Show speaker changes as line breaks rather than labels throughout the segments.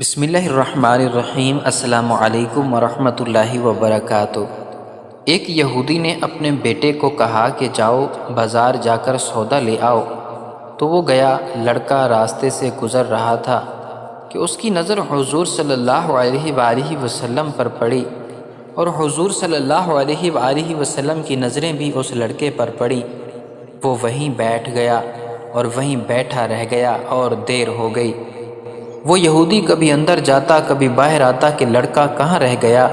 بسم اللہ الرحمن الرحیم۔ السلام علیکم ورحمۃ اللہ وبرکاتہ۔ ایک یہودی نے اپنے بیٹے کو کہا کہ جاؤ بازار جا کر سودا لے آؤ، تو وہ گیا۔ لڑکا راستے سے گزر رہا تھا کہ اس کی نظر حضور صلی اللہ علیہ وآلہ وسلم پر پڑی، اور حضور صلی اللہ علیہ وآلہ وسلم کی نظریں بھی اس لڑکے پر پڑی۔ وہ وہیں بیٹھ گیا اور وہیں بیٹھا رہ گیا اور دیر ہو گئی۔ وہ یہودی کبھی اندر جاتا کبھی باہر آتا کہ لڑکا کہاں رہ گیا،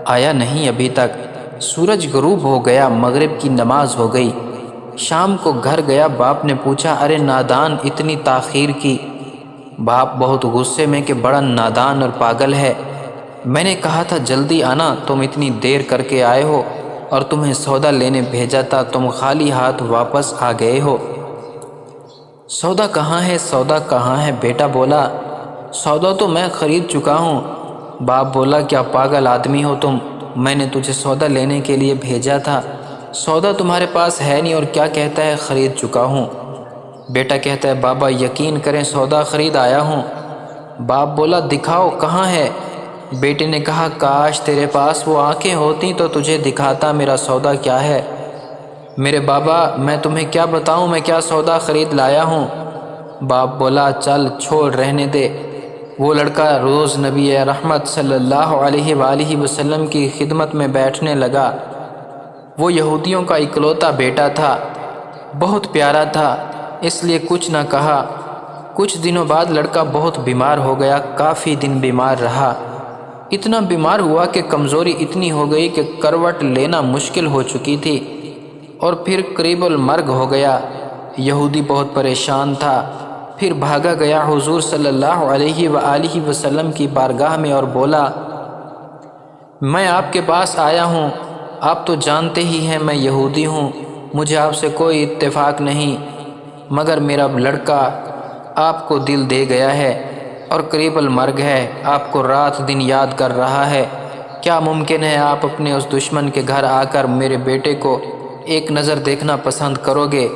آیا نہیں ابھی تک۔ سورج غروب ہو گیا، مغرب کی نماز ہو گئی۔ شام کو گھر گیا، باپ نے پوچھا ارے نادان اتنی تاخیر کی؟ باپ بہت غصے میں کہ بڑا نادان اور پاگل ہے، میں نے کہا تھا جلدی آنا، تم اتنی دیر کر کے آئے ہو، اور تمہیں سودا لینے بھیجا تھا، تم خالی ہاتھ واپس آ گئے ہو۔ سودا کہاں ہے، سودا کہاں ہے؟ بیٹا بولا سودا تو میں خرید چکا ہوں۔ باپ بولا کیا پاگل آدمی ہو تم، میں نے تجھے سودا لینے کے لیے بھیجا تھا، سودا تمہارے پاس ہے نہیں اور کیا کہتا ہے خرید چکا ہوں۔ بیٹا کہتا ہے بابا یقین کریں سودا خرید آیا ہوں۔ باپ بولا دکھاؤ کہاں ہے؟ بیٹے نے کہا کاش تیرے پاس وہ آنکھیں ہوتی تو تجھے دکھاتا میرا سودا کیا ہے۔ میرے بابا میں تمہیں کیا بتاؤں میں کیا سودا خرید لایا ہوں۔ باپ بولا چل چھوڑ رہنے دے۔ وہ لڑکا روز نبی رحمت صلی اللہ علیہ وآلہ وسلم کی خدمت میں بیٹھنے لگا۔ وہ یہودیوں کا اکلوتا بیٹا تھا، بہت پیارا تھا، اس لیے کچھ نہ کہا۔ کچھ دنوں بعد لڑکا بہت بیمار ہو گیا، کافی دن بیمار رہا۔ اتنا بیمار ہوا کہ کمزوری اتنی ہو گئی کہ کروٹ لینا مشکل ہو چکی تھی، اور پھر قریب المرگ ہو گیا۔ یہودی بہت پریشان تھا، پھر بھاگا گیا حضور صلی اللہ علیہ وآلہ وسلم کی بارگاہ میں اور بولا میں آپ کے پاس آیا ہوں، آپ تو جانتے ہی ہیں میں یہودی ہوں، مجھے آپ سے کوئی اتفاق نہیں، مگر میرا لڑکا آپ کو دل دے گیا ہے اور قریب المرگ ہے، آپ کو رات دن یاد کر رہا ہے۔ کیا ممکن ہے آپ اپنے اس دشمن کے گھر آ کر میرے بیٹے کو ایک نظر دیکھنا پسند کرو گے؟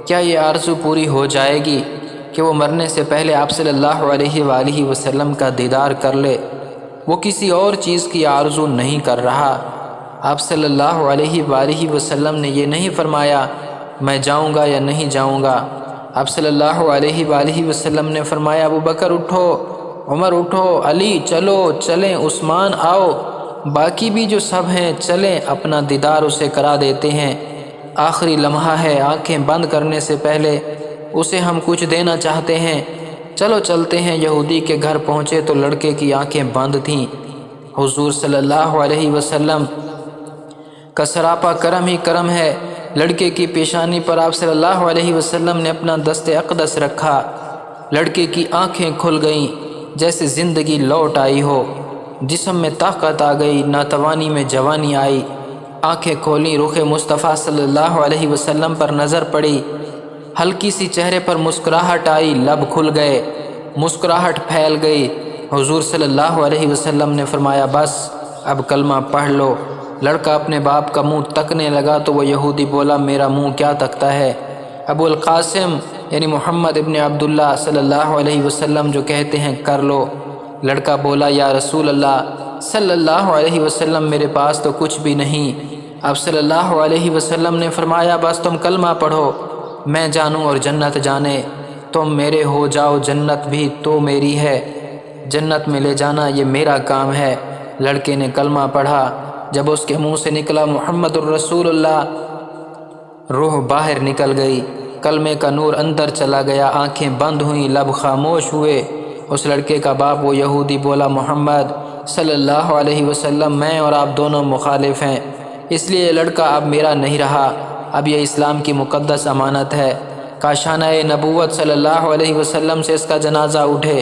کیا یہ آرزو پوری ہو جائے گی کہ وہ مرنے سے پہلے آپ صلی اللہ علیہ وآلہ وسلم کا دیدار کر لے؟ وہ کسی اور چیز کی آرزو نہیں کر رہا۔ آپ صلی اللہ علیہ وآلہ وسلم نے یہ نہیں فرمایا میں جاؤں گا یا نہیں جاؤں گا۔ آپ صلی اللہ علیہ وآلہ وسلم نے فرمایا ابو بکر اٹھو، عمر اٹھو، علی چلو، چلیں، عثمان آؤ، باقی بھی جو سب ہیں چلیں، اپنا دیدار اسے کرا دیتے ہیں، آخری لمحہ ہے، آنکھیں بند کرنے سے پہلے اسے ہم کچھ دینا چاہتے ہیں، چلو چلتے ہیں۔ یہودی کے گھر پہنچے تو لڑکے کی آنکھیں بند تھیں۔ حضور صلی اللہ علیہ وسلم کا سراپا کرم ہی کرم ہے، لڑکے کی پیشانی پر آپ صلی اللہ علیہ وسلم نے اپنا دست اقدس رکھا، لڑکے کی آنکھیں کھل گئیں جیسے زندگی لوٹ آئی ہو، جسم میں طاقت آ گئی، ناتوانی میں جوانی آئی۔ آنکھیں کھولیں، رخ مصطفیٰ صلی اللہ علیہ وسلم پر نظر پڑی، ہلکی سی چہرے پر مسکراہٹ آئی، لب کھل گئے، مسکراہٹ پھیل گئی۔ حضور صلی اللہ علیہ وسلم نے فرمایا بس اب کلمہ پڑھ لو۔ لڑکا اپنے باپ کا منہ تکنے لگا تو وہ یہودی بولا میرا منہ کیا تکتا ہے؟ ابو القاسم یعنی محمد ابن عبداللہ صلی اللہ علیہ وسلم جو کہتے ہیں کر لو۔ لڑکا بولا یا رسول اللہ صلی اللہ علیہ وسلم میرے پاس تو کچھ بھی نہیں۔ آپ صلی اللہ علیہ وسلم نے فرمایا بس تم کلمہ پڑھو، میں جانوں اور جنت جانے، تم میرے ہو جاؤ، جنت بھی تو میری ہے، جنت میں لے جانا یہ میرا کام ہے۔ لڑکے نے کلمہ پڑھا، جب اس کے منہ سے نکلا محمد الرسول اللہ، روح باہر نکل گئی، کلمے کا نور اندر چلا گیا، آنکھیں بند ہوئیں، لب خاموش ہوئے۔ اس لڑکے کا باپ وہ یہودی بولا محمد صلی اللہ علیہ وسلم میں اور آپ دونوں مخالف ہیں، اس لیے یہ لڑکا اب میرا نہیں رہا، اب یہ اسلام کی مقدس امانت ہے، کاشانہ نبوت صلی اللہ علیہ وسلم سے اس کا جنازہ اٹھے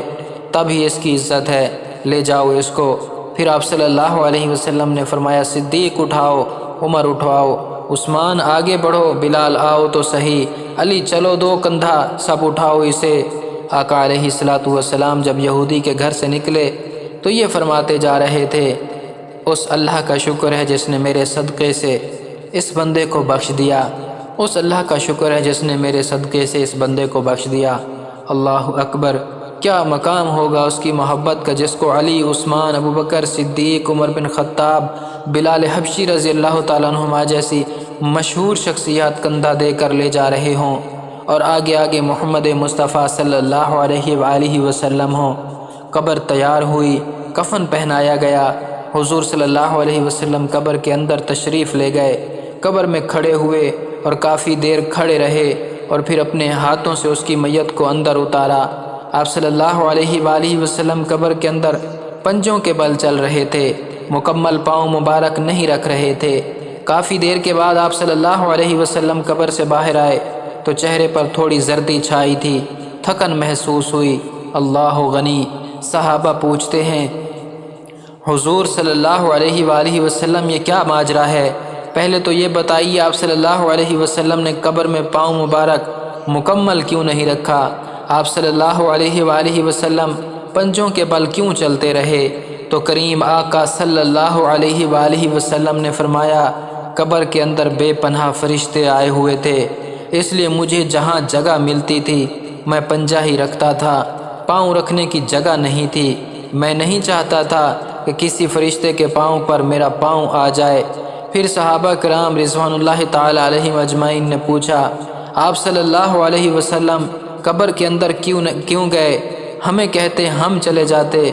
تب ہی اس کی عزت ہے، لے جاؤ اس کو۔ پھر آپ صلی اللہ علیہ وسلم نے فرمایا صدیق اٹھاؤ، عمر اٹھاؤ، عثمان آگے بڑھو، بلال آؤ تو صحیح، علی چلو دو کندھا، سب اٹھاؤ اسے۔ آقا علیہ الصلوۃ والسلام جب یہودی کے گھر سے نکلے تو یہ فرماتے جا رہے تھے اس اللہ کا شکر ہے جس نے میرے صدقے سے اس بندے کو بخش دیا، اس اللہ کا شکر ہے جس نے میرے صدقے سے اس بندے کو بخش دیا۔ اللہ اکبر۔ کیا مقام ہوگا اس کی محبت کا جس کو علی، عثمان، ابو بکر صدیق، عمر بن خطاب، بلال حبشی رضی اللہ تعالیٰ عنہما جیسی مشہور شخصیات کندھا دے کر لے جا رہے ہوں، اور آگے آگے محمد مصطفیٰ صلی اللہ علیہ وآلہ وسلم ہوں۔ قبر تیار ہوئی، کفن پہنایا گیا، حضور صلی اللہ علیہ وسلم قبر کے اندر تشریف لے گئے، قبر میں کھڑے ہوئے اور کافی دیر کھڑے رہے، اور پھر اپنے ہاتھوں سے اس کی میت کو اندر اتارا۔ آپ صلی اللہ علیہ وآلہ وسلم قبر کے اندر پنجوں کے بل چل رہے تھے، مکمل پاؤں مبارک نہیں رکھ رہے تھے۔ کافی دیر کے بعد آپ صلی اللہ علیہ وسلم قبر سے باہر آئے تو چہرے پر تھوڑی زردی چھائی تھی، تھکن محسوس ہوئی۔ اللہ غنی۔ صحابہ پوچھتے ہیں حضور صلی اللہ علیہ وآلہ وسلم یہ کیا ماجرا ہے؟ پہلے تو یہ بتائیے آپ صلی اللہ علیہ وسلم نے قبر میں پاؤں مبارک مکمل کیوں نہیں رکھا؟ آپ صلی اللہ علیہ وآلہ وسلم پنجوں کے بل کیوں چلتے رہے؟ تو کریم آقا صلی اللہ علیہ وآلہ وسلم نے فرمایا، قبر کے اندر بے پناہ فرشتے آئے ہوئے تھے، اس لیے مجھے جہاں جگہ ملتی تھی میں پنجہ ہی رکھتا تھا، پاؤں رکھنے کی جگہ نہیں تھی۔ میں نہیں چاہتا تھا کہ کسی فرشتے کے پاؤں پر میرا پاؤں آ جائے۔ پھر صحابہ کرام رضوان اللہ تعالی علیہم اجمعین نے پوچھا، آپ صلی اللہ علیہ وسلم قبر کے اندر کیوں گئے؟ ہمیں کہتے ہم چلے جاتے۔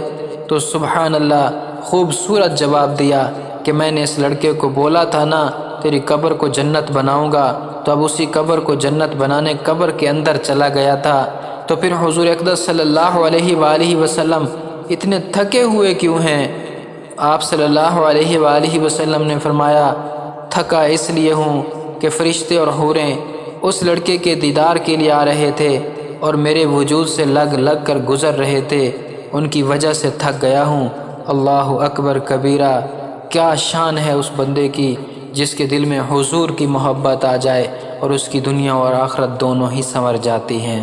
تو سبحان اللہ، خوبصورت جواب دیا کہ میں نے اس لڑکے کو بولا تھا نا تیری قبر کو جنت بناؤں گا، تو اب اسی قبر کو جنت بنانے قبر کے اندر چلا گیا تھا۔ تو پھر حضور اقدس صلی اللہ علیہ وآلہ وسلم اتنے تھکے ہوئے کیوں ہیں؟ آپ صلی اللہ علیہ وآلہ وسلم نے فرمایا، تھکا اس لیے ہوں کہ فرشتے اور حوریں اس لڑکے کے دیدار کے لیے آ رہے تھے اور میرے وجود سے لگ لگ کر گزر رہے تھے، ان کی وجہ سے تھک گیا ہوں۔ اللہ اکبر کبیرہ۔ کیا شان ہے اس بندے کی جس کے دل میں حضور کی محبت آ جائے اور اس کی دنیا اور آخرت دونوں ہی سنور جاتی ہیں۔